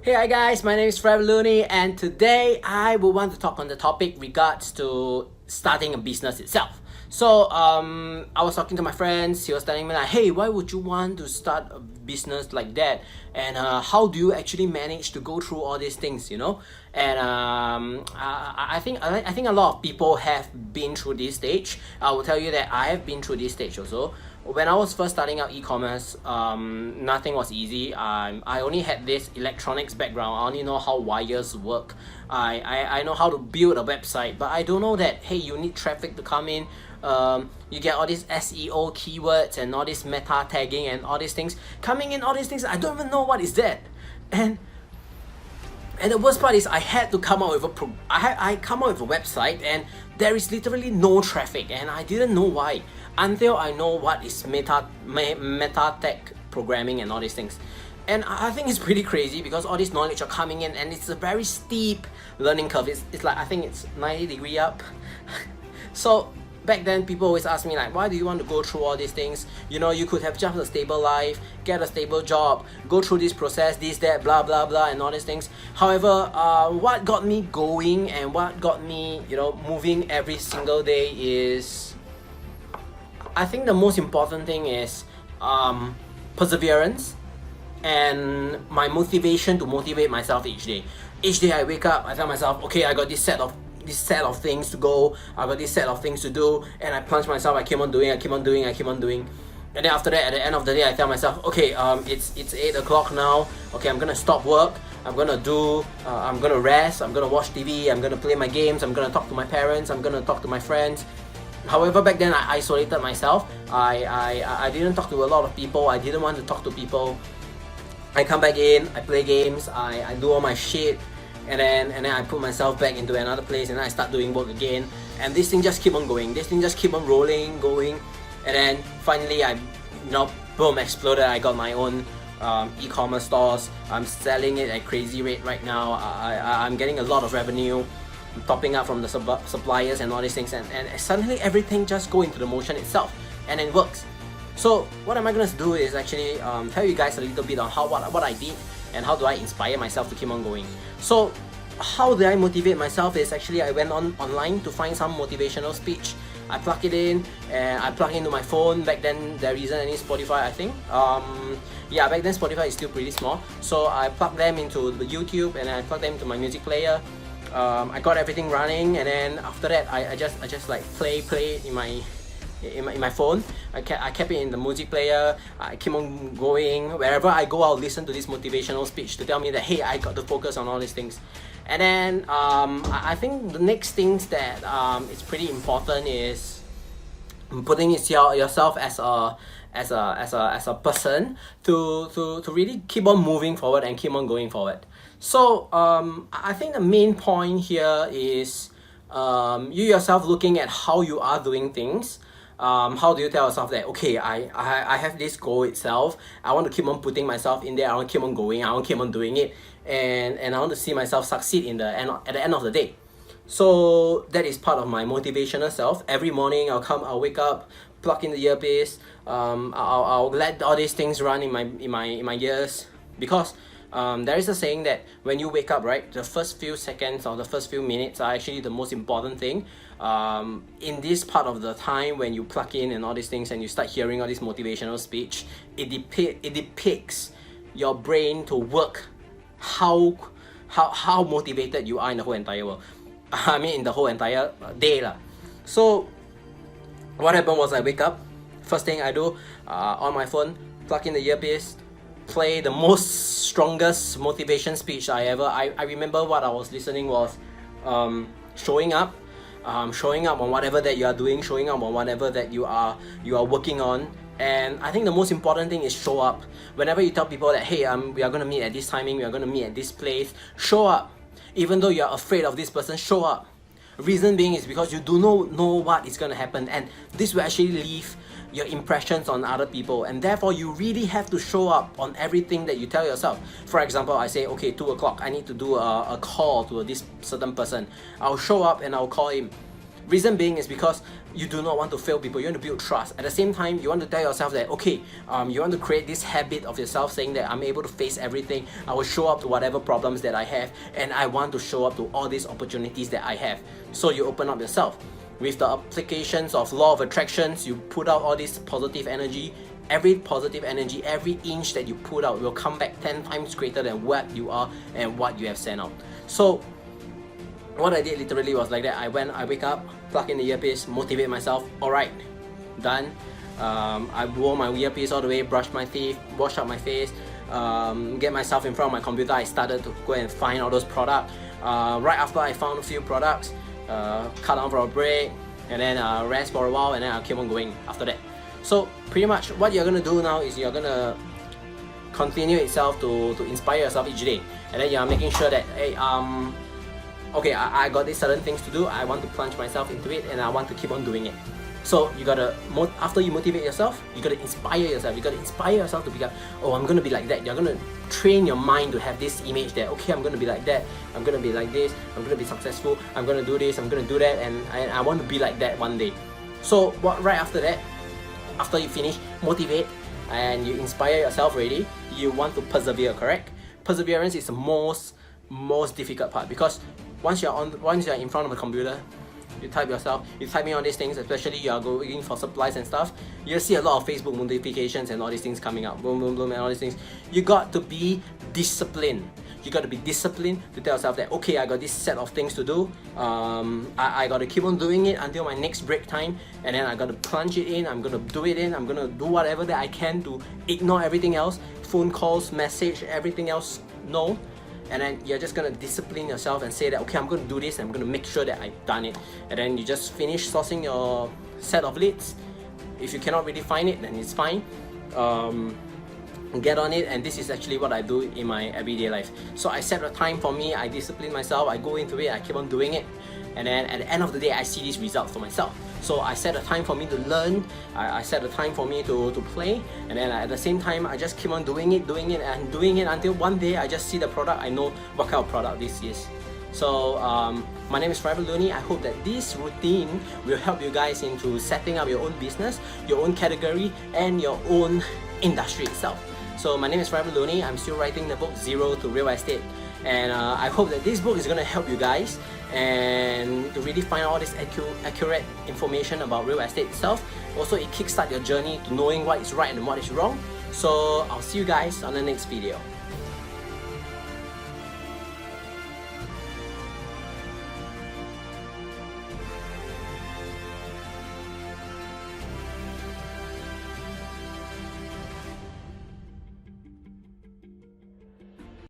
Hey, hi guys, my name is Fred Looney, and today I will want to talk on the topic regards to starting a business itself. So I was talking to my friends. He was telling me like, hey, why would you want to start a business like that? And how do you actually manage to go through all these things, you know? And I think a lot of people have been through this stage. I will tell you that I have been through this stage also. When I was first starting out e-commerce, nothing was easy. I only had this electronics background. I only know how wires work. I know how to build a website, but I don't know that, hey, you need traffic to come in. You get all these SEO keywords and all this meta tagging and all these things coming in, all these things. I don't even know what is that. And the worst part is I had to come up with I come up with a website and there is literally no traffic, and I didn't know why until I know what is meta tag programming and all these things. And I think it's pretty crazy because all this knowledge are coming in and it's a very steep learning curve. It's like, I think it's 90-degree up. So back then people always ask me like, why do you want to go through all these things? You know, you could have just a stable life, get a stable job, go through this process, this, that, blah, blah, blah, and all these things. However, what got me going and what got me, you know, moving every single day is, I think the most important thing is perseverance and my motivation to motivate myself each day. Each day I wake up, I tell myself, okay, I got this set of things to go, I got this set of things to do, and I plunge myself, I keep on doing. And then after that, at the end of the day, I tell myself, okay, it's 8 o'clock now, okay, I'm gonna stop work, I'm gonna rest, I'm gonna watch TV, I'm gonna play my games, I'm gonna talk to my parents, I'm gonna talk to my friends. However, back then I isolated myself. I didn't talk to a lot of people. I didn't want to talk to people. I come back in, I play games, I do all my shit, and then I put myself back into another place and I start doing work again, and this thing just keep on going, this thing just keep on going, and then finally I, boom, exploded. I got my own e-commerce stores. I'm selling it at crazy rate right now. I'm getting a lot of revenue, topping up from the suppliers and all these things, and suddenly everything just go into the motion itself and it works. So what am I gonna do is actually tell you guys a little bit on what I did and how do I inspire myself to keep on going. So how do I motivate myself is actually I went online to find some motivational speech. I plug it in and I plug into my phone. Back then there isn't any Spotify, I think. Yeah, back then Spotify is still pretty small. So I plug them into the YouTube and I plug them into my music player. I got everything running, and then after that I just like play in my phone. I kept it in the music player. I keep on going. Wherever I go, I'll listen to this motivational speech to tell me that, hey, I got to focus on all these things. And then I think the next things that is pretty important is putting yourself as a person to really keep on moving forward and keep on going forward. So I think the main point here is you yourself looking at how you are doing things. How do you tell yourself that, okay, I have this goal itself, I want to keep on putting myself in there, I want to keep on going, I want to keep on doing it, and I want to see myself succeed at the end of the day. So that is part of my motivational self. Every morning I'll wake up, plug in the earpiece, I'll let all these things run in my ears, because there is a saying that when you wake up, right, the first few seconds or the first few minutes are actually the most important thing. In this part of the time when you plug in and all these things and you start hearing all this motivational speech, it depicts your brain to work how motivated you are in the whole entire world. I mean in the whole entire day lah. So what happened was I wake up, first thing I do, on my phone, plug in the earpiece, play the most strongest motivation speech I remember what I was listening was showing up on whatever that you are doing, showing up on whatever that you are working on. And I think the most important thing is show up. Whenever you tell people that, hey, we are going to meet at this timing, we are going to meet at this place, show up. Even though you are afraid of this person, show up. Reason being is because you do not know what is going to happen, and this will actually leave your impressions on other people, and therefore you really have to show up on everything that you tell yourself. For example, I say, okay, 2 o'clock, I need to do a call to this certain person. I'll show up and I'll call him. Reason being is because you do not want to fail people, you want to build trust. At the same time, you want to tell yourself that, okay, you want to create this habit of yourself saying that I'm able to face everything, I will show up to whatever problems that I have, and I want to show up to all these opportunities that I have. So you open up yourself. With the applications of law of attractions, you put out all this positive energy. Every positive energy, every inch that you put out will come back 10 times greater than what you are and what you have sent out. So what I did literally was like that. I wake up, plug in the earpiece, motivate myself. Alright, done. I wore my earpiece all the way, brushed my teeth, washed up my face, get myself in front of my computer. I started to go and find all those products. Right after I found a few products, cut down for a break, and then rest for a while, and then I keep on going after that. So pretty much what you're gonna do now is you're gonna continue itself to inspire yourself each day, and then you're making sure that, hey, okay, I got these certain things to do, I want to plunge myself into it, and I want to keep on doing it. So you gotta, after you motivate yourself, you gotta inspire yourself. You gotta inspire yourself to become, oh, I'm gonna be like that. You're gonna train your mind to have this image that, okay, I'm gonna be like that, I'm gonna be like this, I'm gonna be successful, I'm gonna do this, I'm gonna do that, and I want to be like that one day. So right after that, after you finish, motivate, and you inspire yourself already, you want to persevere, correct? Perseverance is the most difficult part, because once you're in front of a computer, you typing all these things, especially you are going for supplies and stuff, you'll see a lot of Facebook notifications and all these things coming up, boom, boom, boom, and all these things. You got to be disciplined. You got to be disciplined to tell yourself that, okay, I got this set of things to do. I got to keep on doing it until my next break time, and then I got to plunge it in. I'm gonna do it in. I'm gonna do whatever that I can to ignore everything else, phone calls, message, everything else, no. And then you're just gonna discipline yourself and say that, okay, I'm gonna do this, and I'm gonna make sure that I've done it. And then you just finish sourcing your set of leads. If you cannot really find it, then it's fine. Get on it, and this is actually what I do in my everyday life. So I set a time for me, I discipline myself, I go into it, I keep on doing it, and then at the end of the day, I see these results for myself. So I set a time for me to learn, I set a time for me to play, and then at the same time, I just keep on doing it until one day I just see the product, I know what kind of product this is. So my name is Forever Looney. I hope that this routine will help you guys into setting up your own business, your own category, and your own industry itself. So my name is Forever Looney. I'm still writing the book Zero to Real Estate, and I hope that this book is going to help you guys and to really find all this accurate information about real estate itself. Also, it kickstart your journey to knowing what is right and what is wrong. So I'll see you guys on the next video.